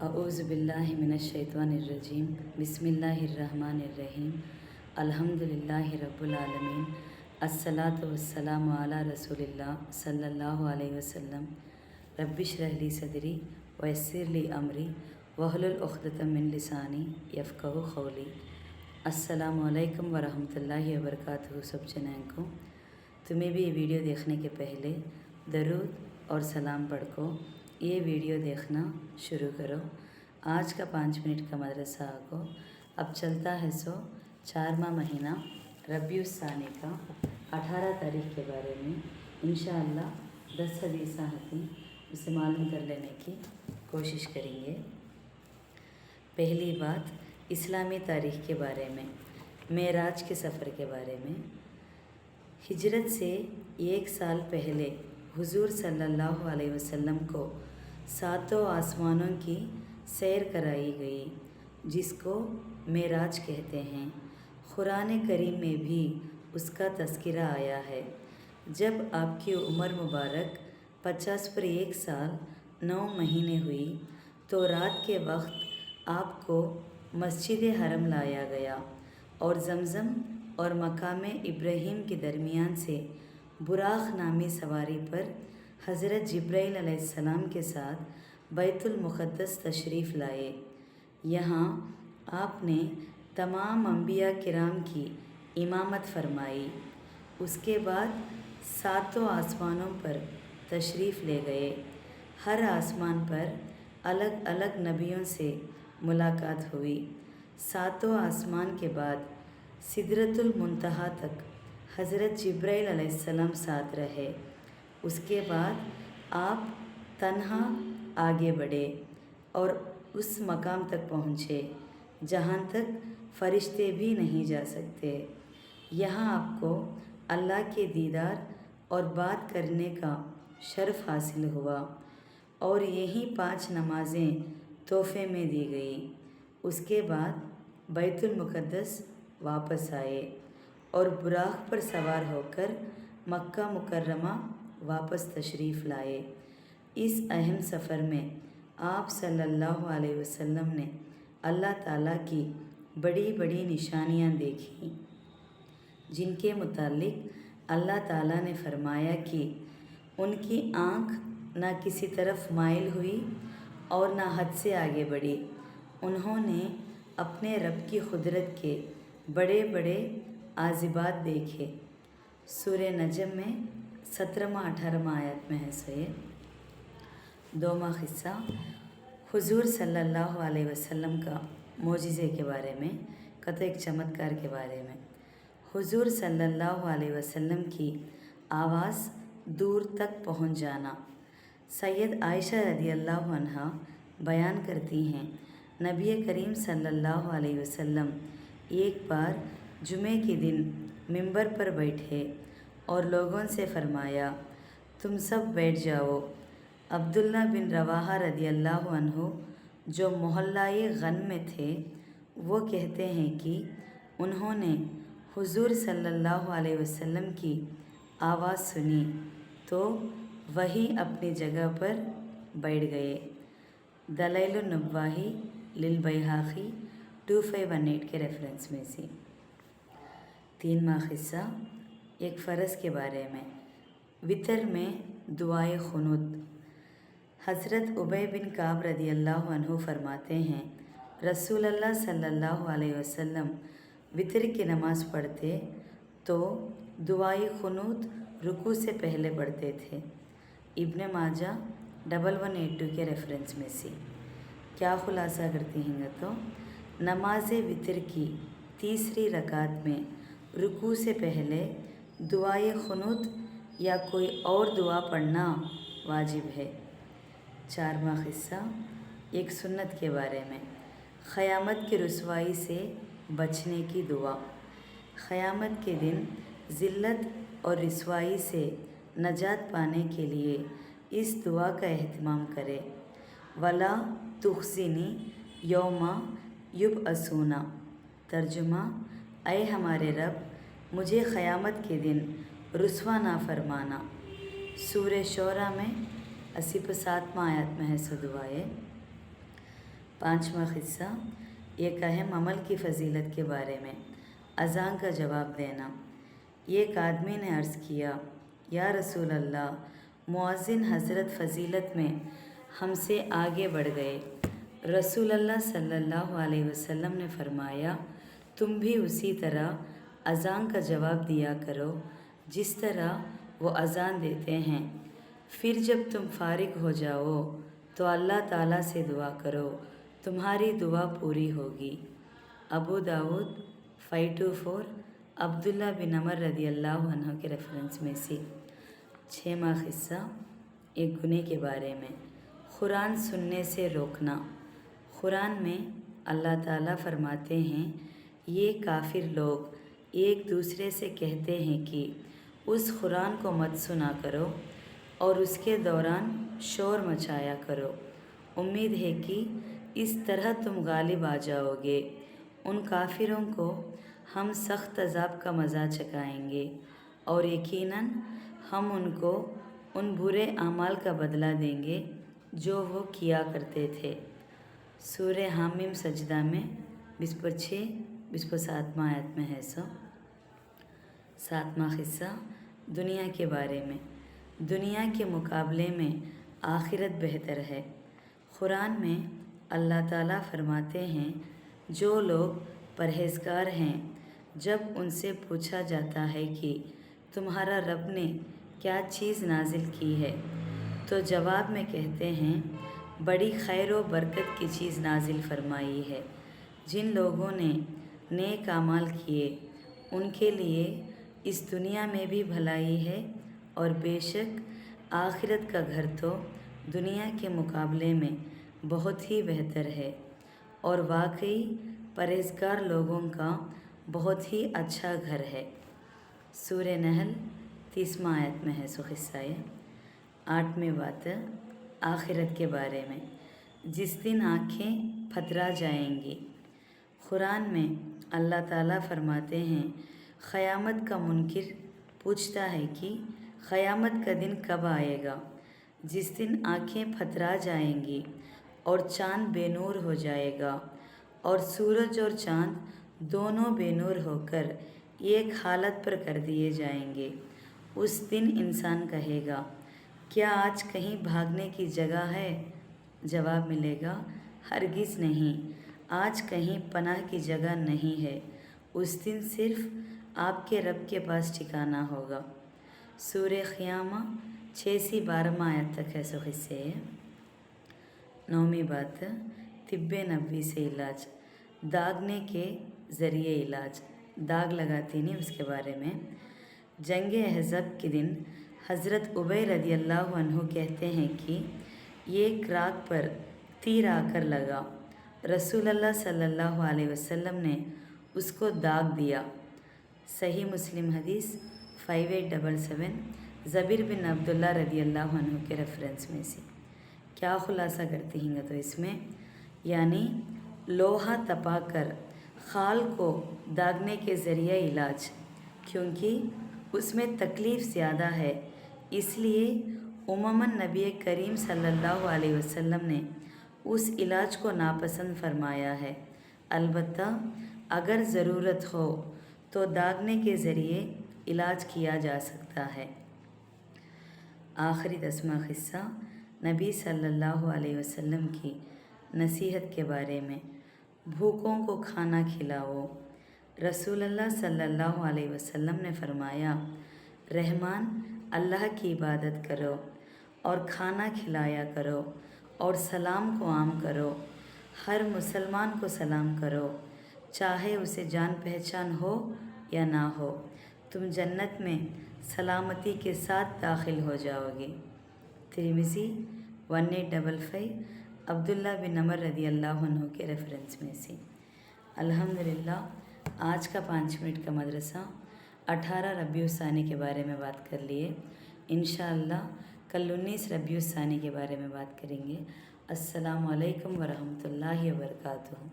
अऊज़ु बिल्लाहि मिनश्शैतानिर्रजीम बिस्मिल्लाहिर्रहमानिर्रहीम अल्हम्दुलिल्लाहि रब्बिल आलमीन अस्सलातु वस्सलामु अला रसूलिल्लाह सल्लल्लाहु अलैहि वसल्लम रब्बिश्रह ली सदरी वयस्सिर ली अमरी वहलुल उक़्दतम मिन लिसानी यफ़क़हू क़ौली। अस्सलामु अलैकुम वरहमतुल्लाहि वबरकातुहू। सब जनां को तुम्हें भी ये वीडियो देखने के पहले दरूद और सलाम पढ़ को ये वीडियो देखना शुरू करो। आज का 5 मिनट का मदरसा को अब चलता है 4वां महीना रबीउल सानी का 18 तारीख के बारे में इंशाअल्लाह 10 हदीसां होती उसे मालूम कर लेने की कोशिश करेंगे। पहली बात इस्लामी तारीख के बारे में, मेराज के सफ़र के बारे में। हिजरत से 1 साल पहले हुजूर सल्लल्लाहु अलैहि वसल्लम को 7 आसमानों की सैर कराई गई, जिसको मेराज कहते हैं। कुरान करीम में भी उसका तज़किरा आया है। जब आपकी उम्र मुबारक 50 पर 1 साल 9 महीने हुई तो रात के वक्त आपको मस्जिद हरम लाया गया और जमज़म और मकाम इब्राहीम के दरमियान से बुराक़ नामी सवारी पर हज़रत जिब्राईल अलैहिस्सलाम के साथ बैतुल मुक़द्दस तशरीफ़ लाए। यहाँ आपने तमाम अंबिया किराम की इमामत फरमाई। उसके बाद 7 आसमानों पर तशरीफ़ ले गए। हर आसमान पर अलग अलग नबियों से मुलाकात हुई। 7 आसमान के बाद सिदरतुल मुंतहा तक हज़रत जिब्राईल अलैहिस्सलाम साथ रहे। उसके बाद आप तन्हा आगे बढ़े और उस मकाम तक पहुँचे जहाँ तक फ़रिश्ते भी नहीं जा सकते। यहाँ आपको अल्लाह के दीदार और बात करने का शर्फ़ हासिल हुआ और यही 5 नमाज़ें तोहफ़े में दी गई। उसके बाद बैतुल मुक़द्दस वापस आए और बुराक़ पर सवार होकर मक्का मुकर्रमा वापस तशरीफ़ लाए। इस अहम सफ़र में आप सल्लल्लाहु अलैहि वसल्लम ने अल्लाह ताला की बड़ी बड़ी निशानियाँ देखी, जिनके मुतालिक अल्लाह ताला ने फरमाया कि उनकी आँख ना किसी तरफ माइल हुई और ना हद से आगे बढ़ी। उन्होंने अपने रब की कुदरत के बड़े बड़े आज़िबात देखे। सूरह नजम में 17वां 18वां आयत में है। सही 2वां हिस्सा हुजूर सल्लल्लाहु अलैहि वसल्लम का मोजिज़े के बारे में, कतो एक चमत्कार के बारे में। हुजूर सल्लल्लाहु अलैहि वसल्लम की आवाज़ दूर तक पहुंच जाना। सैयद आयशा रज़ियल्लाहु अन्हा बयान करती हैं, नबी करीम सल्लल्लाहु अलैहि वसल्लम एक बार जुमे के दिन मिंबर पर बैठे और लोगों से फरमाया, तुम सब बैठ जाओ। अब्दुल्ला बिन रवाहा रज़ियल्लाहु अन्हु जो मोहल्लाए गन में थे, वो कहते हैं कि उन्होंने हुजूर सल्लल्लाहु अलैहि वसल्लम की आवाज़ सुनी तो वही अपनी जगह पर बैठ गए। दलाइलुन नब्वाही लिल बैहाक़ी 2518 के रेफरेंस में से। 3वां हिस्सा एक फ़र्ज़ के बारे में, वितर में दुआए खुनूत। हज़रत उबय बिन काब रज़ियल्लाहु अन्हु फरमाते हैं, रसूलुल्लाह सल्लल्लाहु अलैहि वसल्लम वितर की नमाज़ पढ़ते तो दुआए खुनूत रुकू से पहले पढ़ते थे। इब्न माजा 1182 के रेफरेंस में से। क्या खुलासा करती हैं तो नमाज वितर की तीसरी रकात में रुकू से पहले दुआए खुनूत या कोई और दुआ पढ़ना वाजिब है। 4वां हिस्सा एक सुन्नत के बारे में, क़यामत की रुसवाई से बचने की दुआ। क़यामत के दिन ज़िल्लत और रुसवाई से नजात पाने के लिए इस दुआ का एहतमाम करें। वला तुख़्ज़िनी यौमा युबअसूना। तर्जुमा, ऐ हमारे रब, मुझे क़यामत के दिन रुसवा ना फरमाना। सूरह शोरा में 87वां आयत में है। दुआए पांचवा क़िस्सा एक अहम अमल की फ़जीलत के बारे में, अज़ान का जवाब देना। एक आदमी ने अर्ज़ किया, या रसूल अल्लाह, मुअज़्ज़िन हज़रत फ़जीलत में हमसे आगे बढ़ गए। रसूल अल्लाह सल्लल्लाहु अलैहि वसल्लम ने फरमाया, तुम भी उसी तरह अज़ान का जवाब दिया करो जिस तरह वो अज़ान देते हैं। फिर जब तुम फ़ारिग हो जाओ तो अल्लाह ताला से दुआ करो, तुम्हारी दुआ पूरी होगी। अबू दाऊद 524 अब्दुल्ला बिन अमर रदियल्लाहु अन्हु के रेफरेंस में से। छठवां क़िस्सा एक गुनाह के बारे में, कुरान सुनने से रोकना। कुरान में अल्लाह ताला फरमाते हैं, ये काफिर लोग एक दूसरे से कहते हैं कि उस कुरान को मत सुना करो और उसके दौरान शोर मचाया करो। उम्मीद है कि इस तरह तुम गालिब आ जाओगे। उन काफिरों को हम सख्त अज़ाब का मज़ा चखाएंगे और यकीनन हम उनको उन बुरे अमाल का बदला देंगे जो वो किया करते थे। सूरह हामीम सजदा में 26-27 आयत में है। सातवां क़िस्सा दुनिया के बारे में, दुनिया के मुकाबले में आखिरत बेहतर है। कुरान में अल्लाह ताला फरमाते हैं, जो लोग परहेज़गार हैं, जब उनसे पूछा जाता है कि तुम्हारा रब ने क्या चीज़ नाजिल की है, तो जवाब में कहते हैं, बड़ी खैर व बरकत की चीज़ नाजिल फरमाई है। जिन लोगों ने नेक अमाल किए उनके लिए इस दुनिया में भी भलाई है और बेशक आखिरत का घर तो दुनिया के मुकाबले में बहुत ही बेहतर है और वाकई परहेज़गार लोगों का बहुत ही अच्छा घर है। सूरह नहल 30वां आयत में है। क़िस्सा है। आठवीं बात आखिरत के बारे में, जिस दिन आँखें फतरा जाएंगी। कुरान में अल्लाह ताला फरमाते हैं, क़यामत का मुनकिर पूछता है कि क़यामत का दिन कब आएगा, जिस दिन आँखें फतरा जाएंगी और चाँद बेनूर हो जाएगा और सूरज और चाँद दोनों बेनूर होकर एक हालत पर कर दिए जाएंगे। उस दिन इंसान कहेगा, क्या आज कहीं भागने की जगह है? जवाब मिलेगा, हरगिज़ नहीं, आज कहीं पनाह की जगह नहीं है। उस दिन सिर्फ आपके रब के पास ठिकाना होगा। सूरह क़ियामा 6 से 12 आयत तक है। क़िस्से है। नौवीं बात तिब्बे नबवी से इलाज, दागने के ज़रिए इलाज, दाग लगाती नहीं उसके बारे में। जंग अहज़ब के दिन हज़रत उबई रदियल्लाहु अन्हु कहते हैं कि एक राग पर तीर आकर लगा। रसूल अल्लाह सल्लल्लाहु अलैहि वसल्लम ने उसको दाग दिया। सही मुस्लिम हदीस 5877 ज़बीर बिन अब्दुल्ला रदियल्लाहु अन्हु के रेफरेंस में से। क्या खुलासा करती हैं तो इसमें, यानी लोहा तपाकर खाल को दागने के ज़रिए इलाज, क्योंकि उसमें तकलीफ़ ज़्यादा है, इसलिए उमूमन नबी करीम सल्लल्लाहु अलैहि वसल्लम ने उस इलाज को नापसंद फरमाया है। अलबत्ता अगर ज़रूरत हो तो दागने के ज़रिए इलाज किया जा सकता है। आखिरी 10वां क़िस्सा नबी सल्लल्लाहु अलैहि वसल्लम की नसीहत के बारे में, भूखों को खाना खिलाओ। रसूल अल्लाह सल्लल्लाहु अलैहि वसल्लम ने फरमाया, रहमान अल्लाह की इबादत करो और खाना खिलाया करो और सलाम को आम करो। हर मुसलमान को सलाम करो, चाहे उसे जान पहचान हो या ना हो, तुम जन्नत में सलामती के साथ दाखिल हो जाओगे। तिरमिज़ी 1855 अब्दुल्ला बिन अमर रदियल्लाहु अन्हु के रेफरेंस में से। अल्हम्दुलिल्लाह आज का 5 मिनट का मदरसा 18 रबीउस्सानी के बारे में बात कर लिए। इंशाअल्लाह कल 19 रबीउस्सानी के बारे में बात करेंगे। अस्सलामु अलैकुम वरहमतुल्लाहि वबरकातुहू।